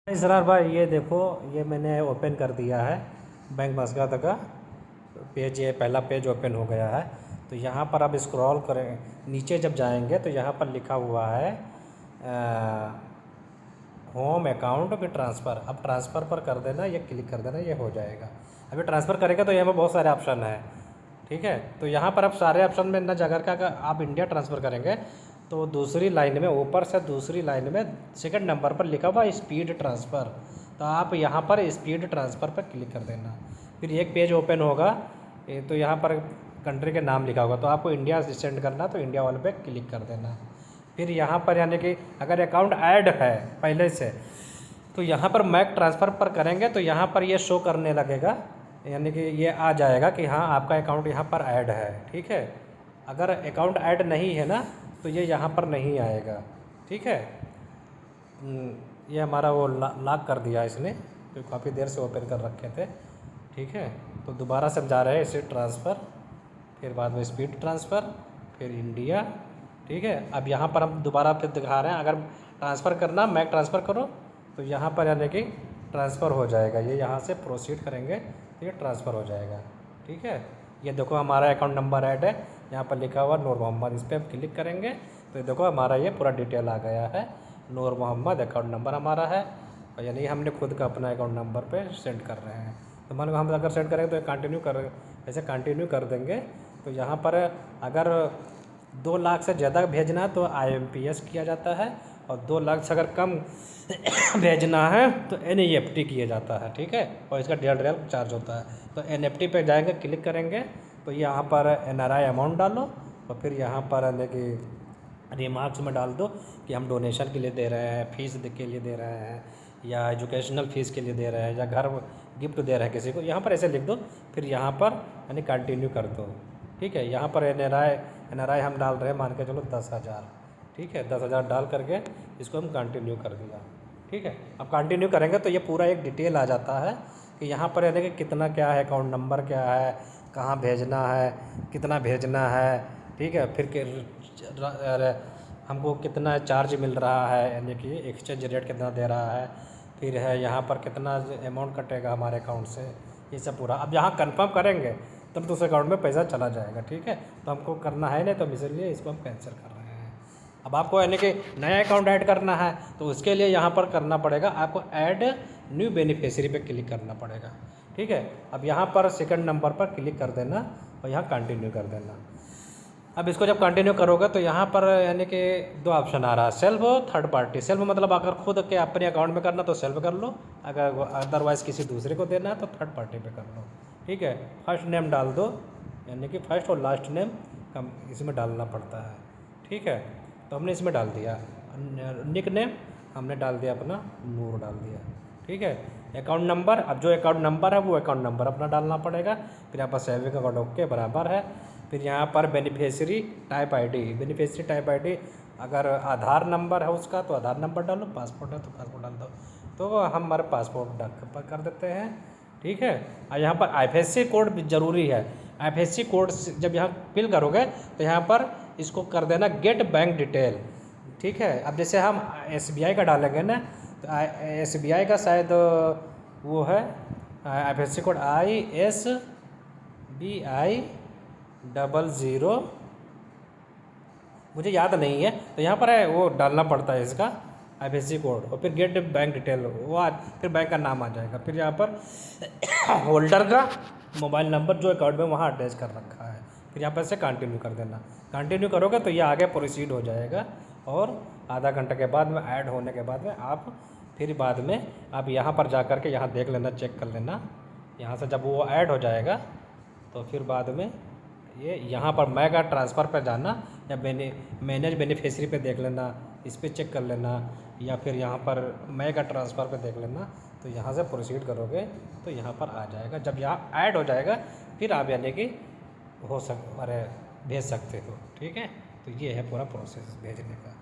इसरार भाई ये देखो, ये मैंने ओपन कर दिया है बैंक मस्कत का पेज। ये पहला पेज ओपन हो गया है। तो यहाँ पर अब स्क्रॉल करें, नीचे जब जाएंगे तो यहाँ पर लिखा हुआ है होम अकाउंट भी ट्रांसफ़र। अब ट्रांसफ़र पर कर देना, ये क्लिक कर देना, ये हो जाएगा। अभी ट्रांसफ़र करेंगे तो यहाँ पर बहुत सारे ऑप्शन है, ठीक है। तो यहाँ पर अब सारे ऑप्शन में न जाकर का अगर आप इंडिया ट्रांसफ़र करेंगे तो दूसरी लाइन में, ऊपर से दूसरी लाइन में सेकंड नंबर पर लिखा हुआ स्पीड ट्रांसफ़र। तो आप यहाँ पर स्पीड ट्रांसफ़र पर क्लिक कर देना। फिर एक पेज ओपन होगा, तो यहाँ पर कंट्री के नाम लिखा होगा, तो आपको इंडिया सेंड करना तो इंडिया वाले पे क्लिक कर देना। फिर यहाँ पर यानी कि अगर अकाउंट ऐड है पहले से, तो यहाँ पर मैक ट्रांसफ़र पर करेंगे तो यहाँ पर ये शो करने लगेगा, यानी कि ये आ जाएगा कि हाँ आपका अकाउंट यहाँ पर ऐड है, ठीक है। अगर अकाउंट ऐड नहीं है ना तो ये यहाँ पर नहीं आएगा, ठीक है। ये हमारा वो लॉक कर दिया इसने, तो काफ़ी देर से ओपन कर रखे थे, ठीक है। तो दोबारा से हम जा रहे हैं इसे ट्रांसफ़र, फिर बाद में स्पीड ट्रांसफ़र, फिर इंडिया, ठीक है। अब यहाँ पर हम दोबारा फिर दिखा रहे हैं, अगर ट्रांसफ़र करना मैक ट्रांसफ़र करो तो यहाँ पर यानी कि ट्रांसफ़र हो जाएगा। ये यहाँ से प्रोसीड करेंगे तो ये ट्रांसफ़र हो जाएगा, ठीक है। ये देखो हमारा अकाउंट नंबर ऐड है, यहाँ पर लिखा हुआ नूर मोहम्मद, इस पर हम क्लिक करेंगे तो देखो हमारा ये पूरा डिटेल आ गया है। नूर मोहम्मद अकाउंट नंबर हमारा है, और यानी हमने खुद का अपना अकाउंट नंबर पे सेंड कर रहे हैं। तो मान लो हम अगर सेंड करेंगे तो कंटिन्यू कर, ऐसे कंटिन्यू कर देंगे। तो यहाँ पर अगर 2 लाख से ज़्यादा भेजना है तो IMPS किया जाता है, और 2 लाख से अगर कम भेजना है तो NEFT किया जाता है, ठीक है। और इसका $1.5 चार्ज होता है। तो NEFT पे जाएंगे, क्लिक करेंगे तो यहाँ पर NRI अमाउंट डालो, और फिर यहाँ पर यानी कि रिमार्क्स में डाल दो कि हम डोनेशन के लिए दे रहे हैं, फीस के लिए दे रहे हैं, या एजुकेशनल फ़ीस के लिए दे रहे हैं, या घर गिफ्ट दे रहे हैं किसी को, यहाँ पर ऐसे लिख दो। फिर यहाँ पर यानी कंटिन्यू कर दो, ठीक है। यहाँ पर NRI हम डाल रहे हैं, मान के चलो 10,000, ठीक है। 10,000 डाल करके इसको हम कंटिन्यू कर दिया, ठीक है। अब कंटिन्यू करेंगे तो ये पूरा एक डिटेल आ जाता है कि यहाँ पर यानी कि कितना क्या है, अकाउंट नंबर क्या है, कहाँ भेजना है, कितना भेजना है, ठीक है। फिर हमको कितना चार्ज मिल रहा है, यानी कि एक्सचेंज रेट कितना दे रहा है, फिर है यहाँ पर कितना अमाउंट कटेगा हमारे अकाउंट से, ये सब पूरा। अब यहाँ कंफर्म करेंगे तब तो उस अकाउंट में पैसा चला जाएगा, ठीक है। तो हमको करना है नहीं, तो इसलिए इसको हम कैंसिल कर रहे हैं। अब आपको यानी कि नया अकाउंट ऐड करना है तो उसके लिए यहाँ पर करना पड़ेगा, आपको ऐड न्यू बेनिफिशियरी पे क्लिक करना पड़ेगा, ठीक है। अब यहाँ पर सेकंड नंबर पर क्लिक कर देना और यहाँ कंटिन्यू कर देना। अब इसको जब कंटिन्यू करोगे तो यहाँ पर यानी कि 2 ऑप्शन आ रहा है, सेल्फ और थर्ड पार्टी। सेल्फ मतलब अगर खुद के अपने अकाउंट में करना तो सेल्फ कर लो, अगर अदरवाइज़ किसी दूसरे को देना है तो थर्ड पार्टी पे कर लो, ठीक है। फर्स्ट नेम डाल दो, यानी कि फर्स्ट और लास्ट नेम कम इसमें डालना पड़ता है, ठीक है। तो हमने इसमें डाल दिया। निक नेम हमने डाल दिया अपना नूर डाल दिया, ठीक है। अकाउंट नंबर, अब जो अकाउंट नंबर है वो अकाउंट नंबर अपना डालना पड़ेगा। फिर यहाँ पर सेविंग अकाउंट ओके बराबर है। फिर यहाँ पर beneficiary type ID, beneficiary type ID अगर आधार नंबर है उसका तो आधार नंबर डालो, पासपोर्ट है तो पासपोर्ट डाल दो। तो हम हमारे पासपोर्ट कर देते हैं, ठीक है। और यहाँ पर IFSC कोड भी ज़रूरी है। IFSC कोड जब यहाँ फिल करोगे तो यहाँ पर इसको कर देना गेट बैंक डिटेल, ठीक है। अब जैसे हम SBI का डालेंगे ना, तो SBI का शायद वो है IFSC कोड ISBI00, मुझे याद नहीं है। तो यहाँ पर है वो डालना पड़ता है इसका IFSC कोड, और फिर गेट बैंक डिटेल, वो फिर बैंक का नाम आ जाएगा। फिर यहाँ पर होल्डर का मोबाइल नंबर जो अकाउंट में वहाँ अटैच कर रखा है, फिर यहाँ पर से कंटिन्यू कर देना। कंटिन्यू करोगे तो ये आगे प्रोसीड हो जाएगा, और आधा घंटे के बाद में ऐड होने के बाद में आप फिर बाद में आप यहाँ पर जा कर के यहाँ देख लेना, चेक कर लेना। यहाँ से जब वो ऐड हो जाएगा तो फिर बाद में ये यहाँ पर मेगा ट्रांसफ़र पर जाना, या मैनेज बेनिफिशियरी पे देख लेना, इस पर चेक कर लेना, या फिर यहाँ पर मेगा ट्रांसफ़र पे देख लेना। तो यहाँ से प्रोसीड करोगे तो यहाँ पर आ जाएगा। जब यहाँ ऐड हो जाएगा फिर आप यानी कि भेज सकते हो, ठीक है। तो ये है पूरा प्रोसेस भेजने का।